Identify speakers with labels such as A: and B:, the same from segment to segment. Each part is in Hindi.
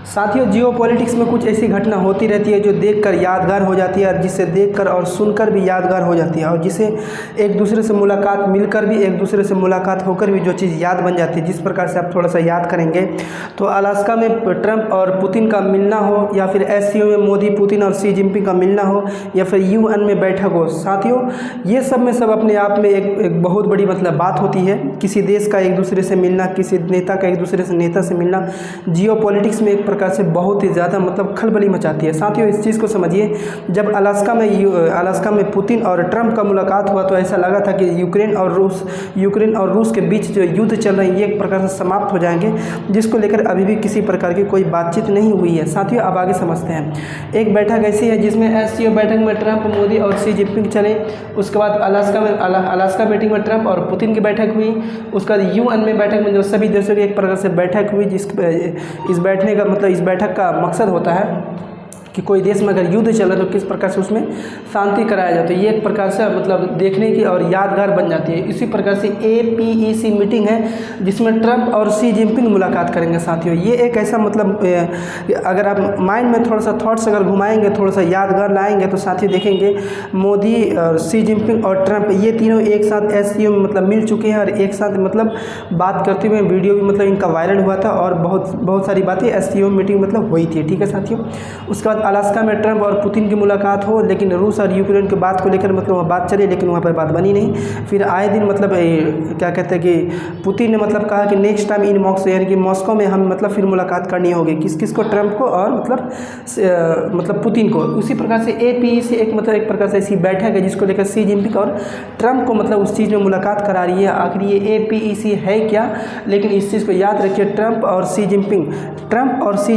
A: साथियों, जियो पॉलिटिक्स में कुछ ऐसी घटना होती रहती है जो देखकर यादगार हो जाती है और जिसे देखकर और सुनकर भी यादगार हो जाती है, और जिसे एक दूसरे से मुलाकात मिलकर भी, एक दूसरे से मुलाकात होकर भी जो चीज़ याद बन जाती है। जिस प्रकार से आप थोड़ा सा याद करेंगे तो अलास्का में ट्रंप और पुतिन का मिलना हो, या फिर एससीओ में मोदी, पुतिन और शी जिनपिंग का मिलना हो, या फिर यूएन में बैठक हो। साथियों, ये सब में सब अपने आप में एक बहुत बड़ी मतलब बात होती है। किसी देश का एक दूसरे से मिलना, किसी नेता का एक दूसरे से नेता से मिलना जियो पॉलिटिक्स में एक प्रकार से बहुत ही ज़्यादा मतलब खलबली मचाती है। साथियों, इस चीज़ को समझिए, जब अलास्का में पुतिन और ट्रंप का मुलाकात हुआ तो ऐसा लगा था कि यूक्रेन और रूस के बीच जो युद्ध चल रहे हैं ये एक प्रकार से समाप्त हो जाएंगे, जिसको लेकर अभी भी किसी प्रकार की कोई बातचीत नहीं हुई है। साथियों, अब आगे समझते हैं। एक बैठक ऐसी है जिसमें एससीओ बैठक में ट्रंप, मोदी और शी जिनपिंग चले। उसके बाद अलास्का मीटिंग में ट्रंप और पुतिन की बैठक हुई। उसके बाद यूएन में बैठक में जो सभी देशों की एक प्रकार से बैठक हुई, इस बैठक का मकसद होता है कि कोई देश में अगर युद्ध चल रहा है तो किस प्रकार से उसमें शांति कराया जाता है। ये एक प्रकार से मतलब देखने की और यादगार बन जाती है। इसी प्रकार से APEC मीटिंग है जिसमें ट्रंप और शी जिनपिंग मुलाकात करेंगे। साथियों, ये एक ऐसा मतलब अगर आप माइंड में थोड़ा सा थॉट्स अगर घुमाएंगे, थोड़ा सा यादगार लाएंगे तो साथियों देखेंगे मोदी और शी जिनपिंग और ट्रंप ये तीनों एक साथ एससीओ में मतलब मिल चुके हैं और एक साथ मतलब बात करते हुए वीडियो भी मतलब इनका वायरल हुआ था और बहुत सारी बातें एससीओ मीटिंग मतलब हुई थी। ठीक है साथियों, उसके बाद अलास्का में ट्रंप और पुतिन की मुलाकात हो, लेकिन रूस और यूक्रेन की बात को लेकर मतलब वहाँ बात चली, लेकिन वहाँ पर बात बनी नहीं। फिर आए दिन मतलब क्या कहते हैं कि पुतिन ने मतलब कहा कि नेक्स्ट टाइम इन मॉस्को, यानी कि मॉस्को में हम मतलब फिर मुलाकात करनी होगी। किस को? ट्रंप को और मतलब पुतिन को। उसी प्रकार से APEC एक प्रकार से ऐसी बैठक है जिसको लेकर शी जिनपिंग और ट्रंप को मतलब उस चीज़ में मुलाकात करा रही है। आखिर ये APEC है क्या? लेकिन इस चीज़ को याद रखिए, ट्रंप और शी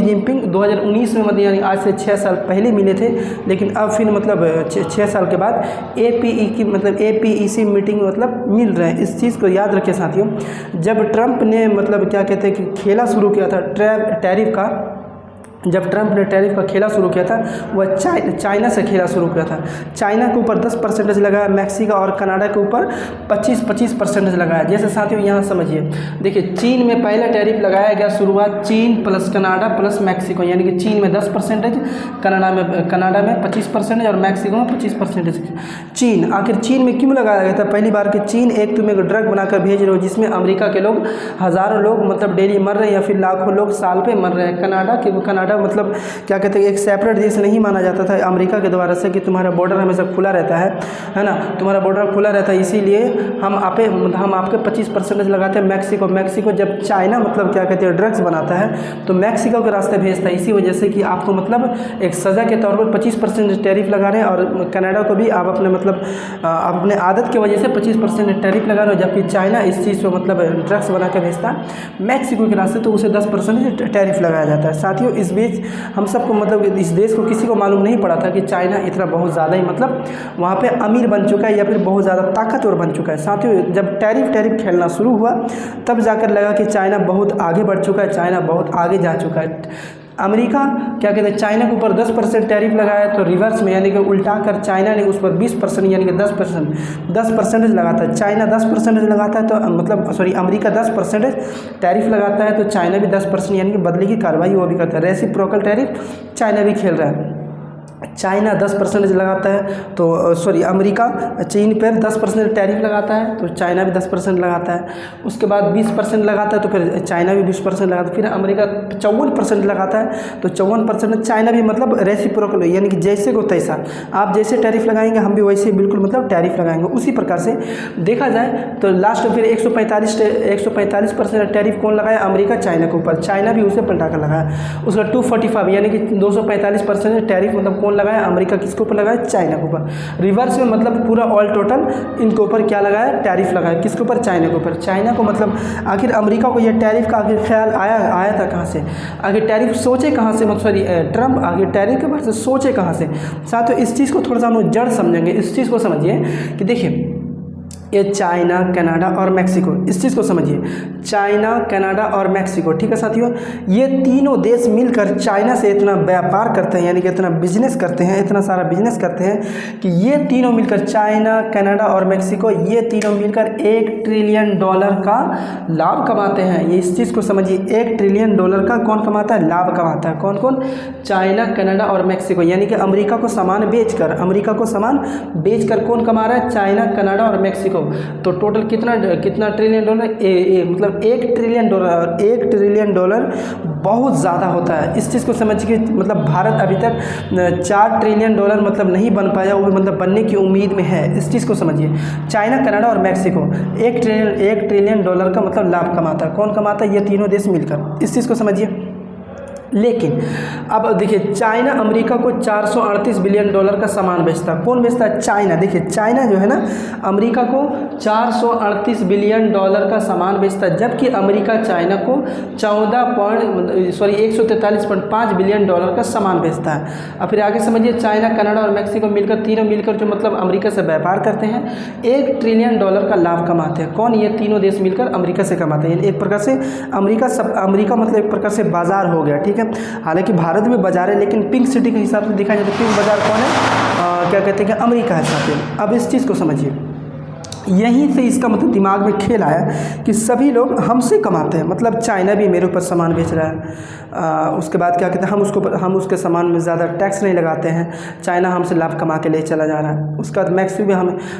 A: जिनपिंग 2019 में मतलब यानी आज से 6 साल पहले मिले थे, लेकिन अब फिर मतलब 6 साल के बाद APEC मीटिंग मतलब मिल रहे हैं। इस चीज़ को याद रखिए साथियों। जब ट्रंप ने मतलब क्या कहते हैं कि खेला शुरू किया था टैरिफ का, जब ट्रंप ने टैरिफ का खेला शुरू किया था वह चाइना से खेला शुरू किया था। चाइना के ऊपर 10% लगाया, मैक्सिको और कनाडा के ऊपर 25% लगाया। जैसे साथियों यहाँ समझिए, देखिए चीन में पहला टैरिफ लगाया गया, शुरुआत चीन प्लस कनाडा प्लस मैक्सिको, यानी कि चीन में 10%, कनाडा में 25% और मैक्सिको में 25%। चीन, आखिर चीन में क्यों लगाया गया था? पहली बार कि चीन एक तुम एक ड्रग बनाकर भेज रहे हो जिसमें अमेरिका के लोग हज़ारों लोग मतलब डेली मर रहे हैं या फिर लाखों लोग साल पे मर रहे हैं। कनाडा मतलब क्या कहते हैं, एक सेपरेट देश नहीं माना जाता था अमेरिका के द्वारा से कि तुम्हारा बॉर्डर हमेशा खुला रहता है ना, तुम्हारा बॉर्डर खुला रहता है, इसीलिए हम आपके 25% लगाते हैं। मैक्सिको जब चाइना मतलब क्या कहते हैं ड्रग्स बनाता है तो मैक्सिको के रास्ते भेजता है, इसी वजह से कि आपको मतलब एक सज़ा के तौर पर 25% टैरिफ लगा रहे हैं। और कनाडा को भी आप अपने आदत की वजह से 25% टैरिफ लगा रहे हो, जबकि चाइना इस चीज़ को मतलब ड्रग्स बना के भेजता है मैक्सिको के रास्ते, तो उसे 10% टैरिफ लगाया जाता है। साथियों, इस बीच हम सबको मतलब इस देश को किसी को मालूम नहीं पड़ा था कि चाइना इतना बहुत ज़्यादा ही मतलब वहाँ पे अमीर बन चुका है या फिर बहुत ज़्यादा ताकतवर बन चुका है। साथियों, जब टैरिफ खेलना शुरू हुआ तब जाकर लगा कि चाइना बहुत आगे बढ़ चुका है, चाइना बहुत आगे जा चुका है। अमेरिका क्या कहते हैं, चाइना के ऊपर 10% टैरिफ लगाया तो रिवर्स में यानी कि उल्टा कर चाइना ने उस पर 20% यानी कि 10% लगाता है। चाइना 10% लगाता है तो मतलब अमेरिका 10% टैरिफ लगाता है तो चाइना भी 10% यानी कि बदले की कार्रवाई वो भी करता है। रेसिप्रोकल टैरिफ चाइना भी खेल रहा है। चाइना 10% लगाता है तो अमेरिका चीन पर 10% टैरिफ लगाता है तो चाइना भी 10% लगाता है। उसके बाद 20% लगाता है तो फिर चाइना भी 20% लगाता है। फिर अमेरिका 54% लगाता है तो 54% चाइना भी मतलब रेसिप्रोकल यानी कि जैसे को तैसा, आप जैसे टैरिफ लगाएंगे हम भी वैसे बिल्कुल मतलब टैरिफ लगाएंगे। उसी प्रकार से देखा जाए तो लास्ट में फिर 145% टैरिफ कौन लगाया? अमेरिका चाइना के ऊपर, चाइना भी उसे पलटा कर लगाया। उसका 245 यानी कि 245% टैरिफ मतलब कौन लगाया? अमेरिका किसके ऊपर लगाया? चाइना के ऊपर। रिवर्स में मतलब पूरा ऑल टोटल इनके ऊपर क्या लगाया? टैरिफ लगाया। किसके ऊपर? चाइना के ऊपर। चाइना को मतलब आखिर अमेरिका को यह टैरिफ का आखिर ख्याल आया था कहाँ से? आखिर टैरिफ सोचे कहाँ से? ट्रंप आखिर टैरिफ के बारे में सोचे कहाँ से? साथियों, इस चीज़ को थोड़ा सा हम लोग जड़ समझेंगे। इस चीज़ को समझिए कि देखिए ये चाइना, कनाडा और मैक्सिको, इस चीज़ को समझिए, चाइना, कनाडा और मैक्सिको, ठीक है साथियों। ये तीनों देश मिलकर चाइना से इतना व्यापार करते हैं, यानी कि इतना बिजनेस करते हैं, इतना सारा बिजनेस करते हैं कि ये तीनों मिलकर, चाइना, कनाडा और मैक्सिको, ये तीनों मिलकर $1 ट्रिलियन का लाभ कमाते हैं। ये इस चीज़ को समझिए, $1 ट्रिलियन का कौन कमाता है? लाभ कमाता है। कौन कौन? चाइना, कनाडा और मैक्सिको, यानी कि अमेरिका को सामान बेचकर, अमेरिका को सामान बेचकर कौन कमा रहा है? चाइना, कनाडा और मैक्सिको। तो टोटल कितना ट्रिलियन डॉलर? मतलब $1 ट्रिलियन, और $1 ट्रिलियन बहुत ज़्यादा होता है। इस चीज़ को समझिए, मतलब भारत अभी तक $4 ट्रिलियन मतलब नहीं बन पाया, वो मतलब बनने की उम्मीद में है। इस चीज़ को समझिए, चाइना, कनाडा और मैक्सिको $1 ट्रिलियन का मतलब लाभ कमाता है। कौन कमाता है? ये तीनों देश मिलकर। इस चीज़ को समझिए। लेकिन अब देखिए, चाइना अमेरिका को $438 बिलियन का सामान बेचता है। कौन बेचता है? चाइना। देखिए, चाइना जो है ना, अमेरिका को $438 बिलियन का सामान बेचता है, जबकि अमेरिका चाइना को 143.5 बिलियन का सामान बेचता है। अब फिर आगे समझिए, चाइना, कनाडा और मैक्सिको मिलकर, तीनों मिलकर जो मतलब अमेरिका से व्यापार करते हैं, $1 ट्रिलियन का लाभ कमाते हैं। कौन? ये तीनों देश मिलकर अमेरिका से कमाते हैं। एक प्रकार से अमेरिका मतलब एक प्रकार से बाजार हो गया, ठीक है। हालांकि भारत में बाजार है, लेकिन पिंक सिटी के हिसाब से देखा जाए तो पिंक बाजार कौन है? क्या कहते हैं कि अमेरिका है साथियों। अब इस चीज़ को समझिए, यहीं से इसका मतलब दिमाग में खेल आया कि सभी लोग हमसे कमाते हैं, मतलब चाइना भी मेरे ऊपर सामान बेच रहा है, उसके बाद क्या कहते हैं, हम उसके सामान में ज़्यादा टैक्स नहीं लगाते हैं, चाइना हमसे लाभ कमा के ले चला जा रहा है। उसके बाद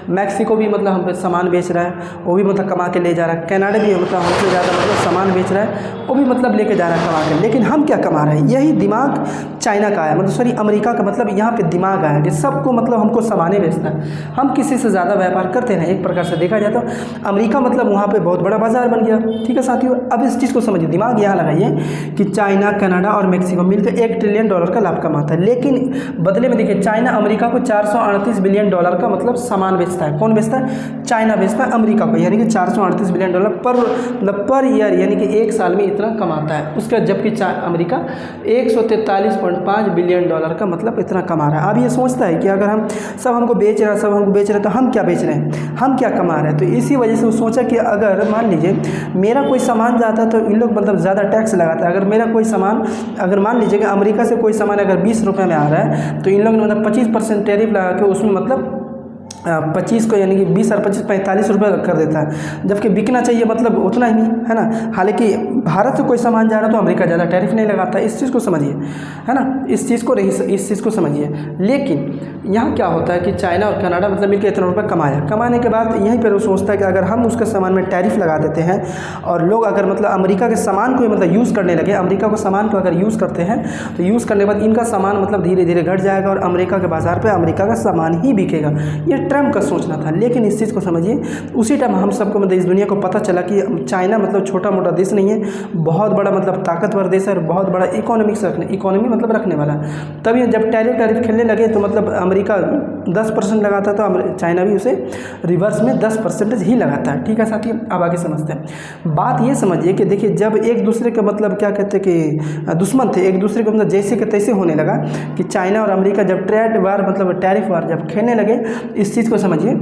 A: मैक्सिको भी मतलब हम पे सामान बेच रहा है, वो भी मतलब कमा के ले जा रहा है। कनाडा भी मतलब हमसे ज़्यादा मतलब सामान बेच रहा है, वो भी मतलब लेके जा रहा है कमा के। लेकिन हम क्या कमा रहे हैं? यही दिमाग चाइना का आया, मतलब सॉरी अमेरिका का, मतलब यहाँ पे दिमाग आया कि सबको मतलब हमको सामानें बेचना है, हम किसी से ज़्यादा व्यापार करते हैं। एक प्रकार से देखा जाए तो अमेरिका मतलब वहाँ पे बहुत बड़ा बाजार बन गया, ठीक है साथियों। अब इस चीज़ को समझिए, दिमाग यहाँ लगाइए कि चाइना, कनाडा और मैक्सिको मिलकर $1 ट्रिलियन का लाभ कमाता है, लेकिन बदले में देखिए, चाइना अमेरिका को $438 बिलियन का मतलब सामान बेचता है। कौन बेचता है? चाइना बेचता है अमेरिका को, यानी कि $438 बिलियन पर ईयर, यानी कि एक साल में इतना कमाता है उसका, जबकि अमेरिका $143.5 बिलियन का मतलब इतना कमा रहा है। अब ये सोचता है कि अगर हम हमको बेच रहे हैं, तो हम क्या बेच रहे हैं, हम क्या कमा रहे हैं। तो इसी वजह से वो सोचा कि अगर मान लीजिए मेरा कोई सामान जाता है तो इन लोग मतलब ज़्यादा टैक्स लगाता है। अगर मेरा कोई सामान, अगर मान लीजिए कि अमेरिका से कोई सामान अगर 20 रुपये में आ रहा है, तो इन लोग ने मतलब 25% टैरिफ लगा के उसमें मतलब 25 को, यानी कि 20 और 25 45 रुपये कर देता है, जबकि बिकना चाहिए मतलब उतना ही, है ना। हालांकि भारत से कोई सामान जा रहा है तो अमेरिका ज़्यादा टैरिफ नहीं लगाता। इस चीज़ को समझिए, है ना, इस चीज़ को समझिए। लेकिन यहाँ क्या होता है कि चाइना और कनाडा मतलब मिलकर इतना रुपये कमाने के बाद यहीं पर वो सोचता है कि अगर हम उसके सामान में टैरिफ लगा देते हैं और लोग अगर मतलब अमेरिका के सामान को मतलब यूज़ करने लगे, अमेरिका को सामान को अगर यूज़ करते हैं तो यूज़ करने के बाद इनका सामान मतलब धीरे धीरे घट जाएगा और अमेरिका के बाज़ार पर अमेरिका का सामान ही बिकेगा। ये ट्रम्प का सोचना था। लेकिन इस चीज़ को समझिए, उसी टाइम हम सबको मतलब इस दुनिया को पता चला कि चाइना मतलब छोटा मोटा देश नहीं है, बहुत बड़ा मतलब ताकतवर देश है और बहुत बड़ा इकोनॉमी मतलब रखने वाला। तभी जब टैरिफ खेलने लगे तो मतलब अमेरिका 10% लगाता तो चाइना भी उसे रिवर्स में 10% ही लगाता है, ठीक है साथियों। अब आगे समझते हैं। बात ये समझिए कि देखिए, जब एक दूसरे के मतलब क्या कहते हैं कि दुश्मन थे, एक दूसरे को मतलब जैसे कि तैसे होने लगा कि चाइना और अमेरिका जब ट्रेड वार मतलब टैरिफ वार जब खेलने लगे, इस चीज़ को समझिए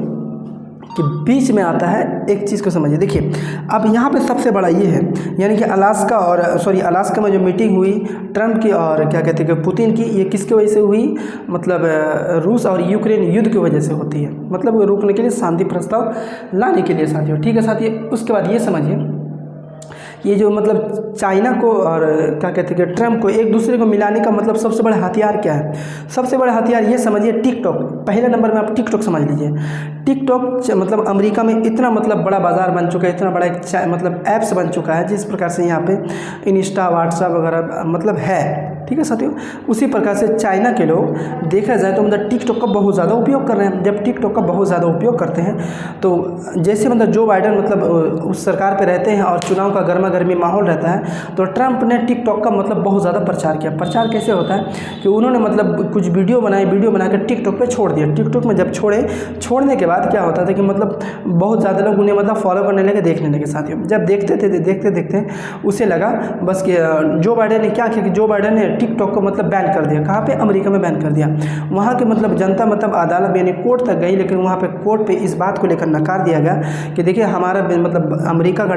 A: कि बीच में आता है, एक चीज़ को समझिए। देखिए, अब यहाँ पे सबसे बड़ा ये है, यानी कि अलास्का में जो मीटिंग हुई ट्रम्प की और क्या कहते हैं कि पुतिन की, ये किसकी वजह से हुई? मतलब रूस और यूक्रेन युद्ध की वजह से होती है, मतलब वो रोकने के लिए, शांति प्रस्ताव लाने के लिए साथियों, ठीक है साथियों। उसके बाद ये समझिए, ये जो मतलब चाइना को और क्या कहते हैं कि ट्रम्प को एक दूसरे को मिलाने का मतलब सबसे बड़ा हथियार क्या है? सबसे बड़ा हथियार ये समझिए टिकटॉक। पहले नंबर में आप टिकटॉक समझ लीजिए। टिकटॉक मतलब अमेरिका में इतना मतलब बड़ा बाज़ार बन चुका है, इतना बड़ा एक मतलब ऐप्स बन चुका है, जिस प्रकार से यहाँ पे इंस्टा, व्हाट्सएप वगैरह मतलब है, ठीक है साथियों। उसी प्रकार से चाइना के लोग देखा जाए तो मतलब टिकटॉक का बहुत ज़्यादा उपयोग कर रहे हैं। जब टिकटॉक का बहुत ज़्यादा उपयोग करते हैं तो जैसे मतलब जो बाइडेन मतलब उस सरकार पे रहते हैं और चुनाव का गर्मा गर्मी माहौल रहता है, तो ट्रंप ने टिकटॉक का मतलब बहुत ज़्यादा प्रचार किया। प्रचार कैसे होता है कि उन्होंने मतलब कुछ वीडियो बना कर टिकटॉक पे छोड़ दिया। टिकटॉक में जब छोड़ने के बाद क्या होता था कि मतलब बहुत ज़्यादा लोग उन्हें मतलब फॉलो करने लगे, देखने लगे साथियों। जब देखते उसे लगा बस कि जो बाइडेन ने क्या किया कि जो बाइडेन ने टिकटॉक को मतलब बैन कर दिया। कहाँ पे? अमेरिका में बैन कर दिया। वहाँ के मतलब जनता मतलब अदालत यानी कोर्ट तक गई, लेकिन वहाँ पे कोर्ट पे इस बात को लेकर नकार दिया गया कि देखिए हमारा मतलब अमेरिका का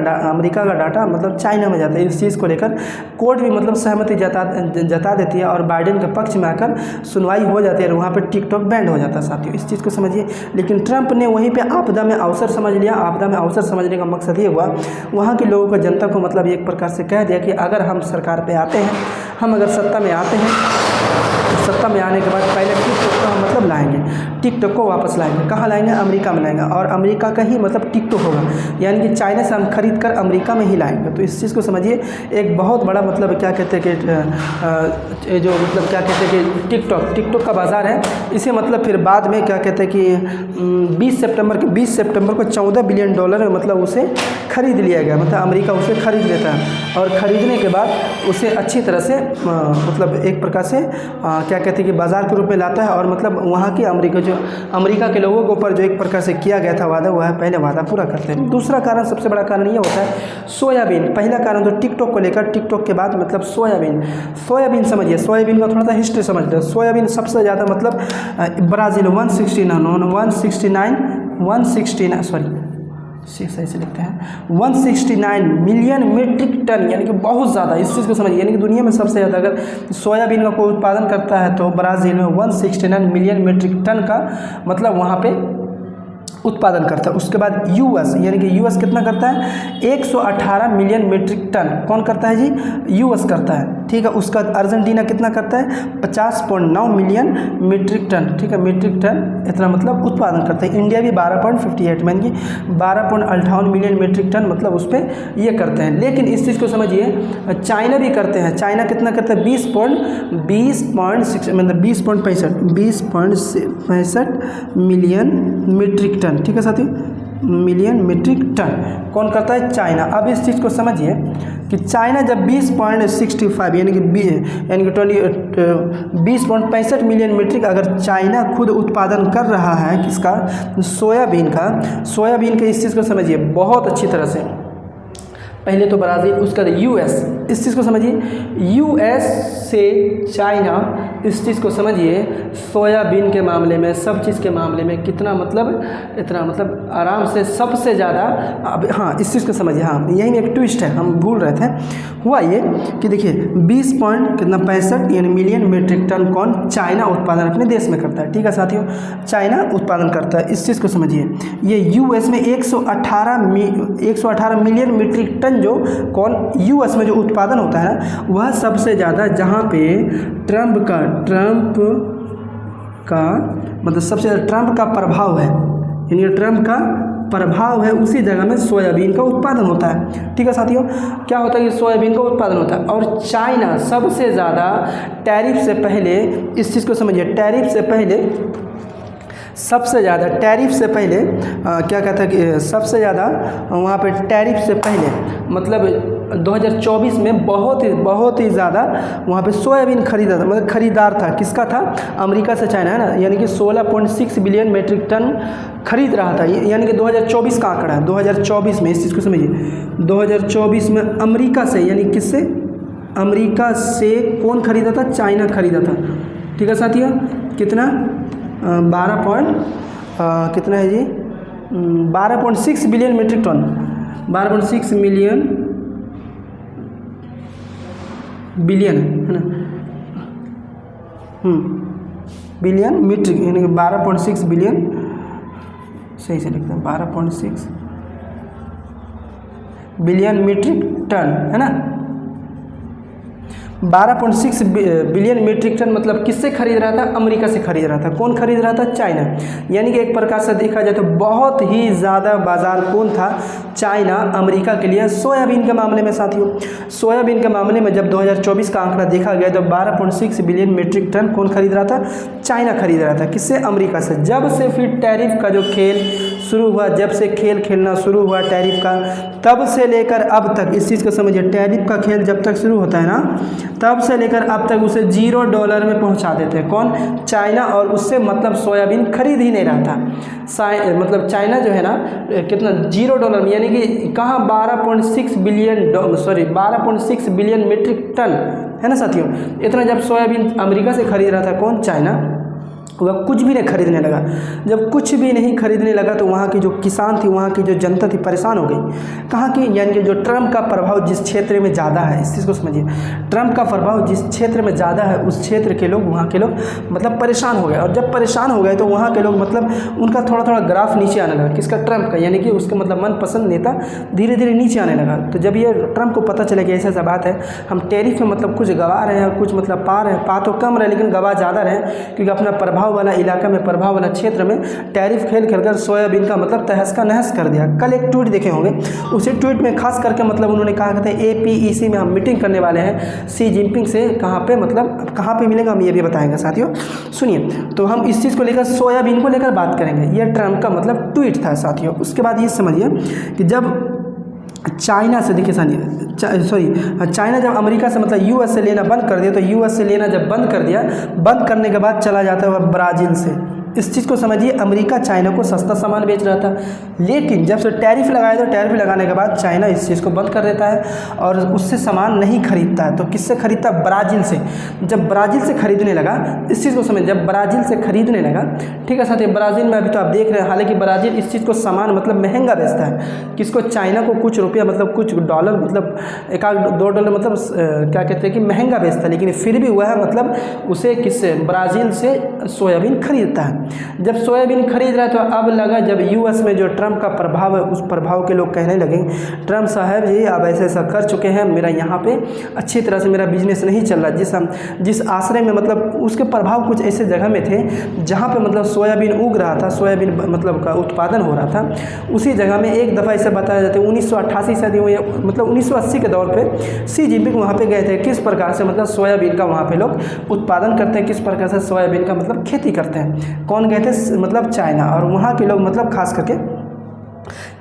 A: डाटा मतलब चाइना में जाता है। इस चीज़ को लेकर कोर्ट भी मतलब सहमति जता देती है और बाइडेन के पक्ष में आकर सुनवाई हो जाती है और वहाँ पर टिकटॉक बैंड हो जाता है साथियों। इस चीज़ को समझिए। लेकिन ट्रंप ने वहीं पर आपदा में अवसर समझ लिया। आपदा में अवसर समझने का मकसद ये हुआ वहाँ के लोगों को, जनता को मतलब एक प्रकार से कह दिया कि अगर हम सरकार पे आते हैं, हम अगर सत्ता में आते हैं, सत्ता में आने के बाद पहले टिकटॉक को हम मतलब लाएंगे, टिकटॉक को वापस लाएंगे। कहाँ लाएंगे? अमेरिका में लाएंगे और अमेरिका का ही मतलब टिकटॉक होगा, यानी कि चाइना से हम खरीद कर अमेरिका में ही लाएंगे। तो इस चीज़ को समझिए। एक बहुत बड़ा मतलब क्या कहते हैं कि जो मतलब क्या कहते हैं कि टिकटॉक का बाज़ार है। इसे मतलब फिर बाद में क्या कहते हैं कि 20 सितंबर को $14 बिलियन मतलब उसे खरीद लिया गया। मतलब अमेरिका उसे खरीद लेता है और ख़रीदने के बाद उसे अच्छी तरह से मतलब एक प्रकार से क्या कहते हैं कि बाज़ार के रूप में लाता है और मतलब वहाँ की अमेरिका के लोगों के ऊपर जो एक प्रकार से किया गया था वादा, वह पहले वादा पूरा करते हैं। दूसरा कारण, सबसे बड़ा कारण ये होता है सोयाबीन। पहला कारण तो टिकटॉक को लेकर, टिकटॉक के बाद मतलब सोयाबीन समझिए। सोयाबीन का थोड़ा सा हिस्ट्री समझ लो। सोयाबीन सबसे ज़्यादा मतलब ब्राज़ील 169 मिलियन मीट्रिक टन, यानी कि बहुत ज़्यादा। इस चीज़ को समझिए, यानी कि दुनिया में सबसे ज़्यादा अगर सोयाबीन का कोई उत्पादन करता है तो ब्राज़ील में 169 मिलियन मीट्रिक टन का मतलब वहाँ पे उत्पादन करता है। उसके बाद यूएस, यानी कि यूएस कितना करता है? 118 मिलियन मीट्रिक टन। कौन करता है जी? यूएस करता है। ठीक है। उसका अर्जेंटीना कितना करता है? 50.9 मिलियन मीट्रिक टन। ठीक है, मीट्रिक टन इतना मतलब उत्पादन करता है। इंडिया भी 12.58 यानी कि 12.58 मिलियन मीट्रिक टन मतलब उस पर ये करते हैं। लेकिन इस चीज़ को समझिए, चाइना भी करते हैं। चाइना कितना करता है? 20.65 मिलियन मीट्रिक टन। ठीक है साथियों, मिलियन मीट्रिक टन कौन करता है? चाइना। अब इस चीज़ को समझिए कि चाइना जब 20.65 यानी कि 20.65 मिलियन मीट्रिक अगर चाइना खुद उत्पादन कर रहा है किसका? सोयाबीन का इस चीज़ को समझिए बहुत अच्छी तरह से। पहले तो ब्राज़ील, उसका यूएस। इस चीज़ को समझिए, यूएस से चाइना। इस चीज़ को समझिए, सोयाबीन के मामले में, सब चीज़ के मामले में कितना मतलब इतना मतलब आराम से सबसे ज़्यादा। अब हाँ, इस चीज़ को समझिए। हाँ, यही एक ट्विस्ट है, हम भूल रहे थे। हुआ ये कि देखिए 20.65 यानी मिलियन मीट्रिक टन कौन? चाइना उत्पादन अपने देश में करता है। ठीक है साथियों, चाइना उत्पादन करता है। इस चीज़ को समझिए। ये यूएस में 118 मिलियन मीट्रिक टन जो कौन? यूएस में जो उत्पादन होता है ना, वह सबसे ज़्यादा जहाँ पे ट्रंप का मतलब सबसे ज़्यादा ट्रंप का प्रभाव है, यानी ट्रंप का प्रभाव है, उसी जगह में सोयाबीन का उत्पादन होता है। ठीक है साथियों, क्या होता है कि सोयाबीन का उत्पादन होता है। और चाइना सबसे ज़्यादा टैरिफ से पहले, इस चीज़ को समझिए, टैरिफ से पहले क्या कहता है कि सबसे ज़्यादा वहाँ पे टैरिफ से पहले मतलब 2024 में बहुत ही ज़्यादा वहाँ पे सोयाबीन खरीदा था। मतलब खरीदार था, किसका था? अमेरिका से चाइना, है ना। यानी कि 16.6 बिलियन मीट्रिक टन खरीद रहा था। यानी कि 2024 का आंकड़ा है। 2024 में इस चीज़ को समझिए, 2024 में अमेरिका से, यानी किससे? अमेरिका से कौन खरीदा था? चाइना खरीदा था। ठीक है साथियों, कितना? 12.6 बिलियन मीट्रिक टन, 12.6 बिलियन है ना, बिलियन मीट्रिक, यानी कि 12.6 बिलियन, सही से लिखते हैं, 12.6 बिलियन मीट्रिक टन, है ना। 12.6 बिलियन मीट्रिक टन मतलब किससे खरीद रहा था? अमेरिका से खरीद रहा था। कौन खरीद रहा था? चाइना। यानी कि एक प्रकार से देखा जाए तो बहुत ही ज़्यादा बाजार कौन था? चाइना अमेरिका के लिए सोयाबीन के मामले में साथियों। सोयाबीन के मामले में जब 2024 का आंकड़ा देखा गया तो 12.6 बिलियन मीट्रिक टन कौन खरीद रहा था? चाइना खरीद रहा था। किससे? अमेरिका से। जब से फिर टैरिफ का जो खेल शुरू हुआ, जब से खेल खेलना शुरू हुआ टैरिफ का, तब से लेकर अब तक, इस चीज़ को समझिए, टैरिफ का खेल जब तक शुरू होता है ना, तब से लेकर अब तक उसे $0 में पहुंचा देते हैं। कौन? चाइना। और उससे मतलब सोयाबीन खरीद ही नहीं रहा था। मतलब चाइना जो है ना, कितना? $0 में, यानी कि कहाँ 12.6 बिलियन मीट्रिक टन है ना साथियों। इतना जब सोयाबीन अमेरिका से खरीद रहा था कौन? चाइना। वह कुछ भी नहीं खरीदने लगा। जब कुछ भी नहीं खरीदने लगा तो वहाँ की जो किसान थी, वहाँ की जो जनता थी, परेशान हो गई। कहाँ की? यानी कि जो ट्रम्प का प्रभाव जिस क्षेत्र में ज़्यादा है, इस चीज़ को समझिए, ट्रम्प का प्रभाव जिस क्षेत्र में ज़्यादा है उस क्षेत्र के लोग, वहाँ के लोग मतलब परेशान हो गए। और जब परेशान हो गए तो वहाँ के लोग मतलब उनका थोड़ा थोड़ा ग्राफ नीचे आने लगा। किसका? ट्रम्प का। यानी कि उसका मतलब मनपसंद नेता धीरे धीरे नीचे आने लगा। तो जब ये ट्रम्प को पता चला कि ऐसा ऐसा बात है, हम टैरिफ में मतलब कुछ गवा रहे हैं, कुछ मतलब पा रहे हैं, पा तो कम रहे लेकिन गवा ज़्यादा रहे, क्योंकि अपना प्रभाव वाला इलाका में, प्रभाव वाला क्षेत्र में टैरिफ खेल खेलकर सोयाबीन का मतलब तहस का नहस कर दिया। कल एक ट्वीट देखे होंगे, उसी ट्वीट में खास करके मतलब उन्होंने कहा कहते हैं APEC में हम मीटिंग करने वाले हैं शी जिनपिंग से। कहाँ पे? मतलब कहाँ पे मिलेगा हम ये भी बताएंगे साथियों। सुनिए, तो हम इस चीज़ को लेकर, सोयाबीन को लेकर बात करेंगे। ये ट्रम्प का मतलब ट्वीट था साथियों। उसके बाद ये समझिए कि जब चाइना से, देखिए चाइना जब अमेरिका से मतलब US से लेना बंद कर दिया, तो US से लेना जब बंद कर दिया, बंद करने के बाद चला जाता है वह ब्राज़ील से। इस चीज़ को समझिए, अमेरिका चाइना को सस्ता सामान बेच रहा था, लेकिन जब से टैरिफ लगाया तो टैरिफ लगाने के बाद चाइना इस चीज़ को बंद कर देता है और उससे सामान नहीं खरीदता है। तो किससे खरीदता? ब्राज़ील से। जब ब्राज़ील से खरीदने लगा, इस चीज़ को समझ, जब ब्राज़ील से खरीदने लगा, ठीक है साथी, ब्राज़ील में अभी तो आप देख रहे हैं, हालांकि ब्राज़ील इस चीज़ को सामान मतलब महंगा बेचता है। किसको? चाइना को कुछ रुपया मतलब कुछ $1 मतलब $1-2 मतलब क्या कहते हैं कि महंगा बेचता है, लेकिन फिर भी वह मतलब उसे किससे? ब्राज़ील से सोयाबीन खरीदता है। जब सोयाबीन खरीद रहा है तो अब लगा, जब US में जो ट्रम्प का प्रभाव है, उस प्रभाव के लोग कहने लगे ट्रम्प साहब जी अब ऐसे ऐसा कर चुके हैं, मेरा यहाँ पे अच्छी तरह से मेरा बिजनेस नहीं चल रहा। जिस आश्रय में मतलब उसके प्रभाव कुछ ऐसे जगह में थे जहाँ पे मतलब सोयाबीन उग रहा था, सोयाबीन मतलब का उत्पादन हो रहा था, उसी जगह में एक दफ़ा ऐसे बताया जाता है 1988 से मतलब 1980 के दौर पे शी जिनपिंग वहाँ पे गए थे। किस प्रकार से मतलब सोयाबीन का वहाँ पे लोग उत्पादन करते हैं, किस प्रकार से सोयाबीन का मतलब खेती करते हैं। कौन गए थे? मतलब चाइना। और वहाँ के लोग मतलब खास करके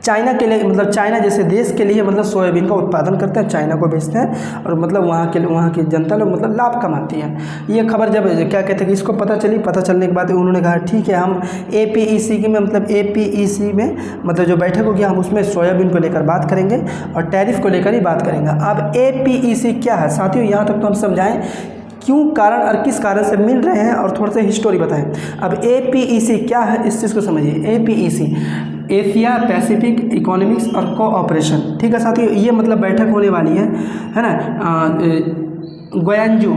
A: चाइना के लिए, मतलब चाइना जैसे देश के लिए मतलब सोयाबीन का उत्पादन करते हैं, चाइना को बेचते हैं और मतलब वहाँ की जनता लोग मतलब लाभ कमाती है। ये खबर जब क्या कहते हैं कि इसको पता चलने के बाद उन्होंने कहा ठीक है, हम APEC में मतलब APEC में मतलब जो बैठक होगी हम उसमें सोयाबीन को लेकर बात करेंगे और टैरिफ को लेकर ही बात करेंगे। अब APEC क्या है साथियों, यहाँ तक तो हम समझाएं क्यों, कारण और किस कारण से मिल रहे हैं और थोड़ा सा हिस्टोरी बताएं। अब APEC क्या है, इस चीज़ को समझिए। APEC एशिया पैसिफिक इकोनॉमिक्स और कोऑपरेशन, ठीक है साथियों। ये मतलब बैठक होने वाली है ना। ग्वांजू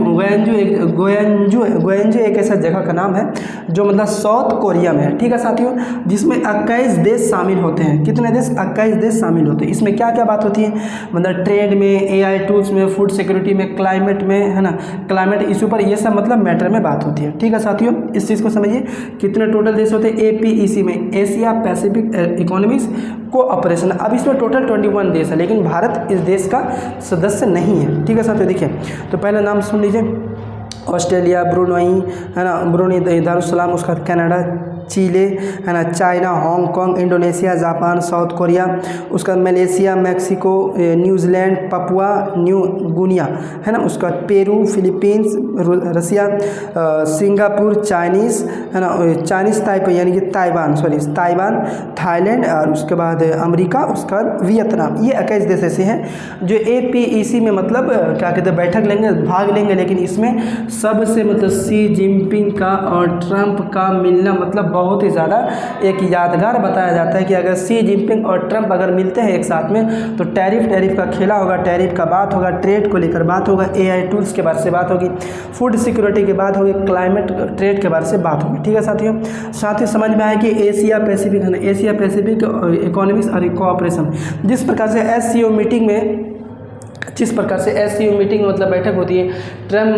A: एक ऐसा जगह का नाम है जो मतलब साउथ कोरिया में है, ठीक है साथियों, जिसमें 21 देश शामिल होते हैं। कितने देश? 21 देश शामिल होते हैं। इसमें क्या क्या बात होती है? मतलब ट्रेड में, AI टूल्स में, फूड सिक्योरिटी में, क्लाइमेट में, है ना, क्लाइमेट इशू पर ये सब मतलब मैटर में बात होती है, ठीक है साथियों। इस चीज़ को समझिए। कितने टोटल देश होते हैं APEC में? Asia Pacific economics cooperation. अब इसमें टोटल 21 देश है, लेकिन भारत इस देश का सदस्य नहीं है, ठीक है साथियों। देखिए तो पहला नाम सुन लीजिए, ऑस्ट्रेलिया, ब्रुनई, है ना, ब्रुनई दारुसलाम, उसका कनाडा, चिले, है ना, China, Hong Kong, Indonesia, Japan, South Korea, उसका Malaysia, Mexico, New Zealand, Papua New Guinea, है ना, उसका Peru, Philippines, Russia, Singapore, Chinese, है ना, चाइनीज़ ताइपे यानी कि ताइवान, थाईलैंड और उसके बाद अमेरिका, उसका वियतनाम। ये 21 देश ऐसे हैं जो APEC में मतलब क्या कहते हैं बैठक लेंगे, भाग लेंगे। लेकिन इसमें सबसे मतलब शी जिनपिंग का और ट्रम्प का मिलना मतलब बहुत ही ज़्यादा एक यादगार बताया जाता है कि अगर शी जिनपिंग और ट्रम्प अगर मिलते हैं एक साथ में तो टैरिफ का खेला होगा, टैरिफ का बात होगा, ट्रेड को लेकर बात होगा, AI टूल्स के बारे से बात होगी, फूड सिक्योरिटी की बात होगी, क्लाइमेट ट्रेड के बारे से बात होगी, ठीक है साथियों। साथ ही समझ में आया कि एशिया पैसिफिक है ना, एशिया पैसिफिक इकोनॉमिक्स और कोऑपरेशन, जिस प्रकार से SCO मीटिंग में जिस प्रकार से SCO मीटिंग मतलब बैठक होती है, ट्रंप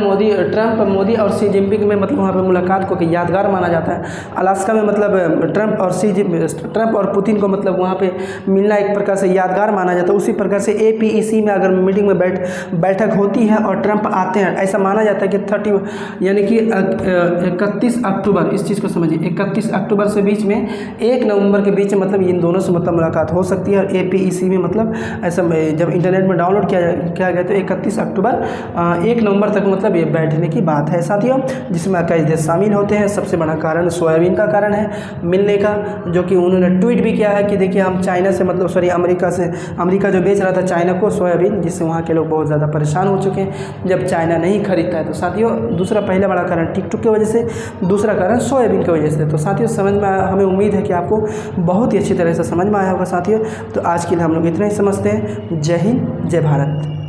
A: मोदी और शी जिनपिंग में मतलब वहाँ पे मुलाकात को यादगार माना जाता है। अलास्का में मतलब ट्रंप और पुतिन को मतलब वहाँ पे मिलना एक प्रकार से यादगार माना जाता है। उसी प्रकार से APEC में अगर मीटिंग में बैठक होती है और ट्रंप आते हैं, ऐसा माना जाता है कि 31 अक्टूबर, इस चीज़ को समझिए, 31 अक्टूबर से बीच में 1 नवंबर के बीच में मतलब इन दोनों से मतलब मुलाकात हो सकती है। और APEC में मतलब ऐसा जब इंटरनेट में डाउनलोड किया गया तो 31 अक्टूबर 1 नवंबर तक मतलब ये बैठने की बात है साथियों, जिसमें 21 देश शामिल होते हैं। सबसे बड़ा कारण सोयाबीन का कारण है मिलने का, जो कि उन्होंने ट्वीट भी किया है कि देखिए हम चाइना से मतलब अमेरिका जो बेच रहा था चाइना को सोयाबीन, जिससे वहाँ के लोग बहुत ज़्यादा परेशान हो चुके हैं जब चाइना नहीं खरीदता है। तो साथियों दूसरा पहला बड़ा कारण टिकटॉक की वजह से, दूसरा कारण सोयाबीन की वजह से। तो साथियों समझ में हमें उम्मीद है कि आपको बहुत ही अच्छी तरह से समझ में आया होगा साथियों। तो आज के लिए हम लोग इतना ही समझते हैं। जय हिंद, जय भारत।